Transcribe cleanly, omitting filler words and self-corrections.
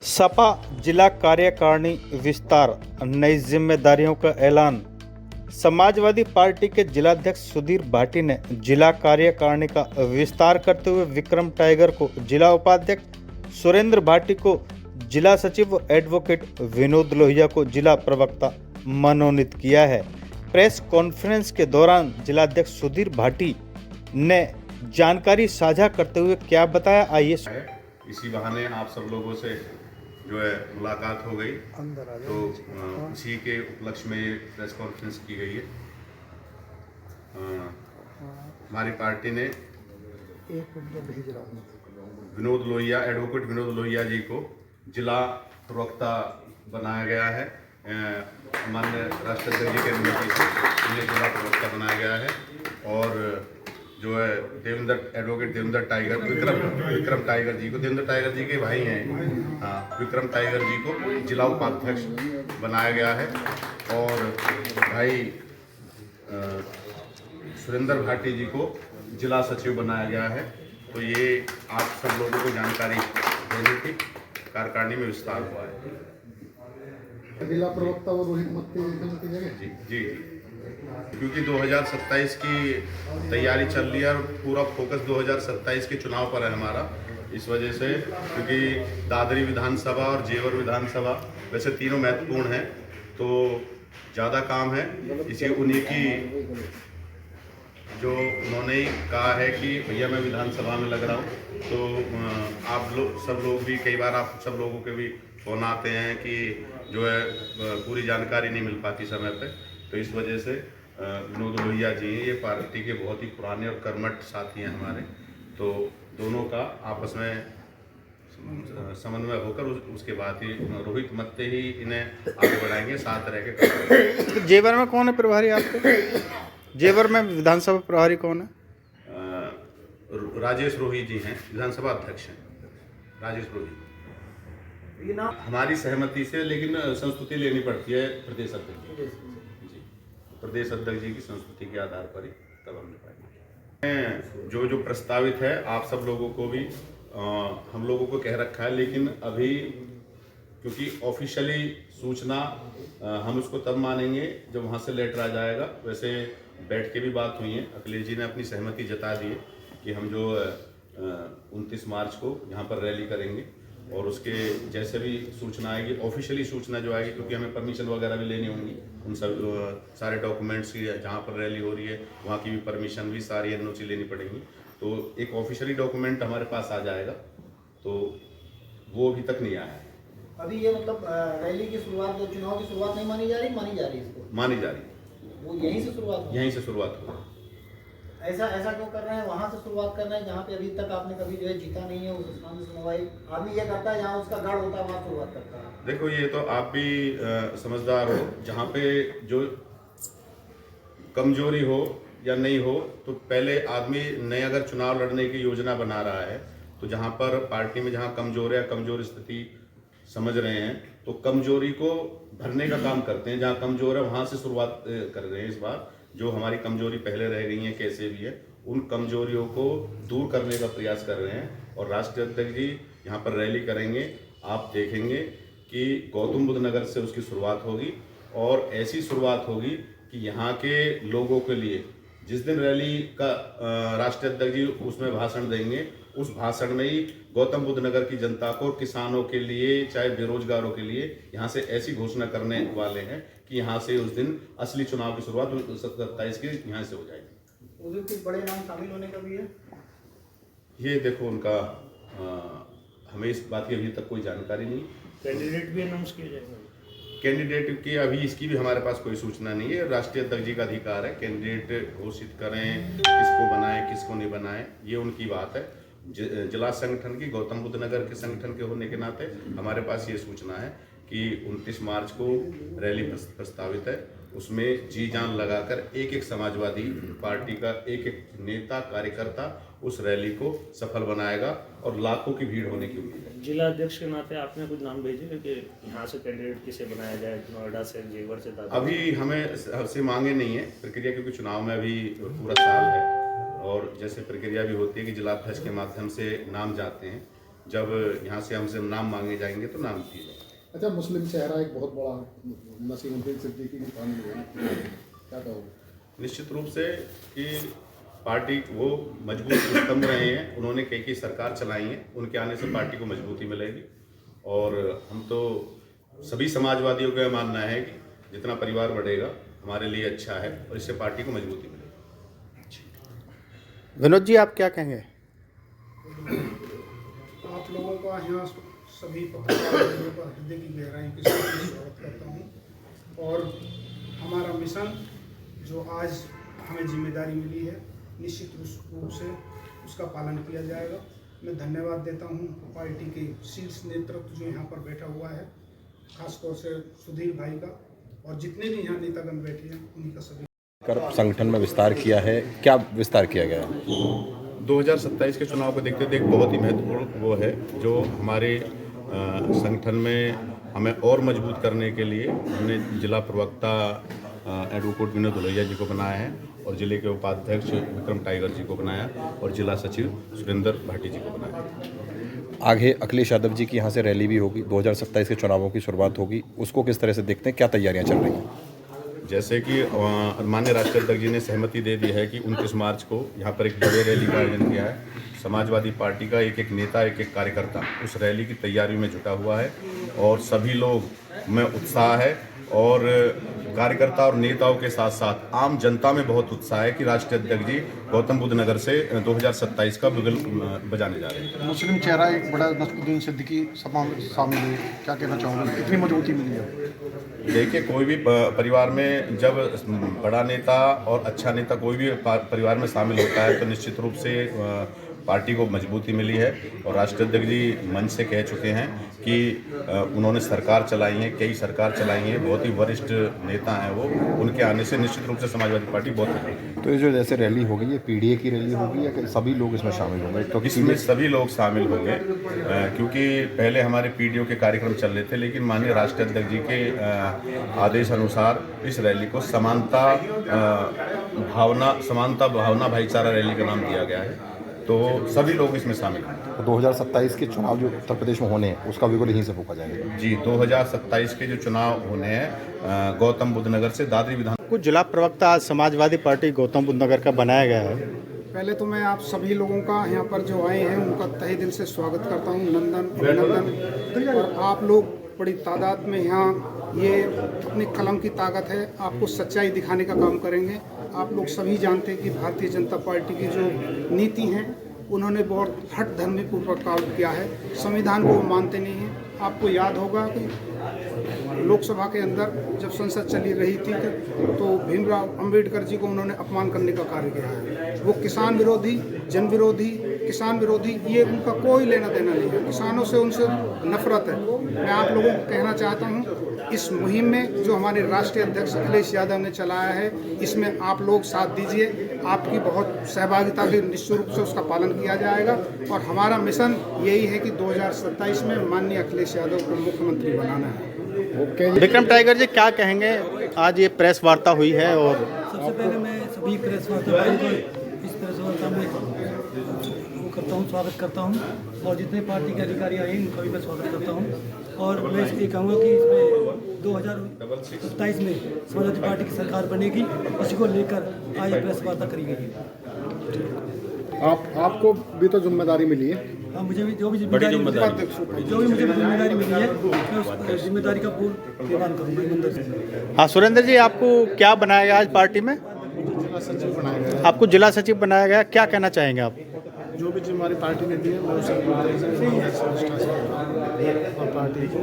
सपा जिला कार्यकारिणी विस्तार, नई जिम्मेदारियों का ऐलान। समाजवादी पार्टी के जिलाध्यक्ष सुधीर भाटी ने जिला कार्यकारिणी का विस्तार करते हुए विक्रम टाइगर को जिला उपाध्यक्ष, सुरेंद्र भाटी को जिला सचिव और एडवोकेट विनोद लोहिया को जिला प्रवक्ता मनोनीत किया है। प्रेस कॉन्फ्रेंस के दौरान जिलाध्यक्ष सुधीर भाटी ने जानकारी साझा करते हुए क्या बताया, आइए। इसी बहाने आप सब लोगों से जो है मुलाकात हो गई, तो उसी के उपलक्ष्य में ये प्रेस कॉन्फ्रेंस की गई है। हमारी पार्टी ने विनोद लोहिया, एडवोकेट विनोद लोहिया जी को जिला प्रवक्ता बनाया गया है। माननीय राष्ट्राध्यक्ष जी के अनुमति से इन्हें जिला प्रवक्ता बनाया गया है। और जो है advocate Devendra Tiger, Vikram Tiger ji को, देवेंद्र टाइगर जी के भाई हैं, हाँ, विक्रम टाइगर जी को जिला उपाध्यक्ष बनाया गया है। और भाई सुरेंद्र भाटी जी को जिला सचिव बनाया गया है। तो ये आप सब लोगों को जानकारी देनी थी। कार्यकारिणी में विस्तार हुआ है। जिला प्रवक्ता और रोहित मत्ती की जगह जी जी, क्योंकि 2027 की तैयारी चल रही है और पूरा फोकस 2027 के चुनाव पर है हमारा। इस वजह से, क्योंकि दादरी विधानसभा और जेवर विधानसभा वैसे तीनों महत्वपूर्ण हैं, तो ज़्यादा काम है। इसी उन्हीं की जो उन्होंने ही कहा है कि भैया मैं विधानसभा में लग रहा हूँ। तो आप लोग सब लोग भी, कई बार आप सब लोगों के भी फोन आते हैं कि जो है पूरी जानकारी नहीं मिल पाती समय पे। तो इस वजह से विनोद लोहिया जी हैं, ये पार्टी के बहुत ही पुराने और कर्मठ साथी हैं हमारे। तो दोनों का आपस में समन्वय होकर उसके बाद ही रोहित मत्ते ही इन्हें आगे बढ़ाएंगे, साथ रह के। जेवर में कौन है प्रभारी आपके? जेवर में विधानसभा प्रभारी कौन है? राजेश रोही जी हैं, विधानसभा अध्यक्ष हैं राजेश रोही। हमारी सहमति से, लेकिन संस्तुति लेनी पड़ती है प्रदेश अध्यक्ष जी, प्रदेश अध्यक्ष जी की संस्तुति के आधार पर ही तब हम पाएंगे। जो प्रस्तावित है आप सब लोगों को भी हम लोगों को कह रखा है, लेकिन अभी क्योंकि ऑफिशियली सूचना हम उसको तब मानेंगे जब वहाँ से लेटर आ जाएगा। वैसे बैठ के भी बात हुई है, अखिलेश जी ने अपनी सहमति जता दी है कि हम जो 29 मार्च को यहाँ पर रैली करेंगे, और उसके जैसे भी सूचना आएगी, ऑफिशियली सूचना जो आएगी, क्योंकि हमें परमिशन वगैरह भी लेनी होंगी, उन सब सारे डॉक्यूमेंट्स की, जहाँ पर रैली हो रही है वहाँ की भी परमिशन भी, सारी एनओसी लेनी पड़ेंगी। तो एक ऑफिशियली डॉक्यूमेंट हमारे पास आ जाएगा, तो वो अभी तक नहीं आया है। अभी ये मतलब रैली की शुरुआत, जो चुनाव की शुरुआत नहीं मानी जा रही इसको मानी जा रही, वो यहीं से शुरुआत हो? यहीं से शुरुआत हो। ऐसा क्यों कर रहे हैं? वहाँ से शुरुआत कर रहे हैं जहाँ पे अभी तक आपने कभी जो है जीता नहीं है, उस स्थान से सुनवाई आदमी ये करता है जहाँ उसका गढ़ होता है वहाँ शुरुआत करता है। देखो, ये तो आप भी समझदार हो, जहाँ पे जो कमजोरी हो या नहीं हो, तो पहले आदमी नए अगर चुनाव लड़ने की योजना बना रहा है, तो जहाँ पर पार्टी में जहाँ कमजोर है, कमजोर स्थिति समझ रहे हैं, तो कमजोरी को भरने का काम करते हैं। जहाँ कमजोर है वहाँ से शुरुआत कर रहे हैं। इस बार जो हमारी कमजोरी पहले रह गई है, कैसे भी है, उन कमजोरियों को दूर करने का प्रयास कर रहे हैं। और राष्ट्रीय अध्यक्ष जी यहाँ पर रैली करेंगे, आप देखेंगे कि गौतम बुद्ध नगर से उसकी शुरुआत होगी, और ऐसी शुरुआत होगी कि यहाँ के लोगों के लिए जिस दिन रैली का राष्ट्रीय अध्यक्ष जी उसमें भाषण देंगे, उस भाषण में ही गौतम बुद्ध नगर की जनता को, किसानों के लिए, चाहे बेरोजगारों के लिए, यहाँ से ऐसी घोषणा करने वाले हैं कि यहाँ से उस दिन असली चुनाव की शुरुआत 27 की यहाँ से हो जाएगी। उस दिन कुछ बड़े नाम शामिल होने का भी है? ये देखो, उनका हमें इस बात की अभी तक कोई जानकारी नहीं। कैंडिडेट भी अनाउंस किया जाएगा? कैंडिडेट की अभी इसकी भी हमारे पास कोई सूचना नहीं है। राष्ट्रीय अध्यक्ष जी का अधिकार है, कैंडिडेट घोषित करें, किसको बनाएं किसको नहीं बनाएं, ये उनकी बात है। जिला संगठन की, गौतम बुद्ध नगर के संगठन के होने के नाते हमारे पास ये सूचना है कि 29 मार्च को रैली प्रस्तावित है। उसमें जी जान लगाकर एक समाजवादी पार्टी का एक नेता, कार्यकर्ता उस रैली को सफल बनाएगा, और लाखों की भीड़ होने की उम्मीद है। जिला अध्यक्ष के नाते आपने कुछ नाम भेजे कि यहाँ से कैंडिडेट किसे बनाया जाए, नोएडा से, जेवर से? अभी हमें हमसे मांगे नहीं है प्रक्रिया, क्योंकि चुनाव में अभी पूरा साल है, और जैसे प्रक्रिया भी होती है कि जिलाध्यक्ष के माध्यम से नाम जाते हैं। जब यहाँ से हमसे नाम मांगे जाएंगे तो नाम दिए जाएंगे। अच्छा, मुस्लिम चेहरा एक बहुत बड़ा नसीमुद्दीन सिद्दीकी की शामिल हुए, क्या कहोगे? निश्चित रूप से कि पार्टी वो मजबूत स्तंभ रहे हैं, उन्होंने कई सरकार चलाई है, उनके आने से पार्टी को मजबूती मिलेगी। और हम तो सभी समाजवादियों का मानना है कि जितना परिवार बढ़ेगा हमारे लिए अच्छा है और इससे पार्टी को मजबूती मिलेगी। विनोद जी, आप क्या कहेंगे? आप लोगों का यहाँ सभी पत्रकारों का हृदय की गहराई के साथ स्वागत करता हूँ। और हमारा मिशन जो आज हमें जिम्मेदारी मिली है, निश्चित रूप से उसका पालन किया जाएगा। मैं धन्यवाद देता हूँ पार्टी के शीर्ष नेतृत्व जो यहाँ पर बैठा हुआ है, खासतौर से सुधीर भाई का, और जितने भी यहाँ नेतागण बैठे हैं उन्हीं का सभी कर संगठन में विस्तार किया है। क्या विस्तार किया गया है? 2027 के चुनाव को देखते देख बहुत ही महत्वपूर्ण वो है जो हमारे संगठन में हमें और मजबूत करने के लिए हमने जिला प्रवक्ता एडवोकेट विनोद लोहिया जी को बनाया है और जिले के उपाध्यक्ष विक्रम टाइगर जी को बनाया और जिला सचिव सुरेंद्र भाटी जी को बनाया। आगे अखिलेश यादव जी की यहाँ से रैली भी होगी, 2027 के चुनावों की शुरुआत होगी, उसको किस तरह से देखते हैं? क्या तैयारियां चल रही हैं? जैसे कि माननीय राष्ट्रीय अध्यक्ष जी ने सहमति दे दी है कि 29 मार्च को यहाँ पर एक बड़े रैली का आयोजन किया है। समाजवादी पार्टी का एक एक नेता, एक एक कार्यकर्ता उस रैली की तैयारी में जुटा हुआ है और सभी लोग में उत्साह है और कार्यकर्ता और नेताओं के साथ साथ आम जनता में बहुत उत्साह है कि राष्ट्रीय अध्यक्ष जी गौतम बुद्ध नगर से 2027 का बिगुल बजाने जा रहे हैं। मुस्लिम चेहरा एक बड़ा नसीमुद्दीन सिद्दीकी सभा में शामिल है, क्या कहना चाहोगे? कितनी मजबूती मिली है? देखिए, कोई भी परिवार में जब बड़ा नेता और अच्छा नेता कोई भी परिवार में शामिल होता है तो निश्चित रूप से पार्टी को मजबूती मिली है। और राष्ट्रीय अध्यक्ष जी मंच से कह चुके हैं कि उन्होंने सरकार चलाई है, कई सरकार चलाई है, बहुत ही वरिष्ठ नेता हैं वो, उनके आने से निश्चित रूप से समाजवादी पार्टी बहुत है। तो ये जो जैसे रैली होगी, ये पीडीए की रैली होगी या सभी लोग इसमें शामिल होंगे? तो इसमें सभी लोग शामिल होंगे क्योंकि पहले हमारे पीडीओ के कार्यक्रम चल रहे थे, लेकिन माननीय राष्ट्रीय अध्यक्ष जी के आदेश अनुसार इस रैली को समानता भावना भाईचारा रैली का नाम दिया गया है, तो सभी लोग इसमें शामिल हैं। तो 2027 के चुनाव जो उत्तर प्रदेश में होने हैं उसका बिल्कुल यहीं से फूका जाएगा? जी, 2027 के जो चुनाव होने हैं गौतम बुद्ध नगर से दादरी विधान। कुछ जिला प्रवक्ता आज समाजवादी पार्टी गौतम बुद्ध नगर का बनाया गया है। पहले तो मैं आप सभी लोगों का यहाँ पर जो आए हैं उनका तहे दिल से स्वागत करता हूँ, अभिनंदन। और आप लोग बड़ी तादाद में यहाँ, ये अपनी कलम की ताकत है, आपको सच्चाई दिखाने का काम करेंगे। आप लोग सभी जानते हैं कि भारतीय जनता पार्टी की जो नीति हैं उन्होंने बहुत हट धर्मीपूर्वक काम किया है, संविधान को वो मानते नहीं हैं। आपको याद होगा कि लोकसभा के अंदर जब संसद चली रही थी तो भीमराव अंबेडकर जी को उन्होंने अपमान करने का कार्य किया है। वो किसान विरोधी, जन विरोधी, किसान विरोधी, ये उनका कोई लेना देना नहीं है, किसानों से उनसे नफरत है। मैं आप लोगों को कहना चाहता हूँ इस मुहिम में जो हमारे राष्ट्रीय अध्यक्ष अखिलेश यादव ने चलाया है, इसमें आप लोग साथ दीजिए। आपकी बहुत सहभागिता से निश्चित रूप से उसका पालन किया जाएगा और हमारा मिशन यही है कि 2027 में माननीय अखिलेश यादव को मुख्यमंत्री बनाना है। विक्रम टाइगर जी, क्या कहेंगे? आज ये प्रेस वार्ता हुई है और सबसे पहले मैं सभी प्रेस वार्ता को इस प्रेस वार्ता में वो करता हूँ, स्वागत करता हूँ और जितने पार्टी के अधिकारी आए हैं उनका भी मैं स्वागत करता हूँ। और मैं ये कहूँगा कि इसमें 2027 में समाजवादी पार्टी की सरकार बनेगी, इसी को लेकर आज प्रेस वार्ता करी गई है। आपको भी तो जिम्मेदारी मिली है? हाँ, मुझे भी जो भी जिम्मेदारी मुझे मिली है मैं उस जिम्मेदारी का पूर्ण निर्वहन करूँगा ईमानदारी से। हाँ, सुरेंद्र जी, आपको क्या बनाया गया आज पार्टी में? जिला सचिव बनाया गया। आपको जिला सचिव बनाया गया, क्या कहना चाहेंगे आप? जो भी हमारी पार्टी ने दी है मैं उसे और पार्टी को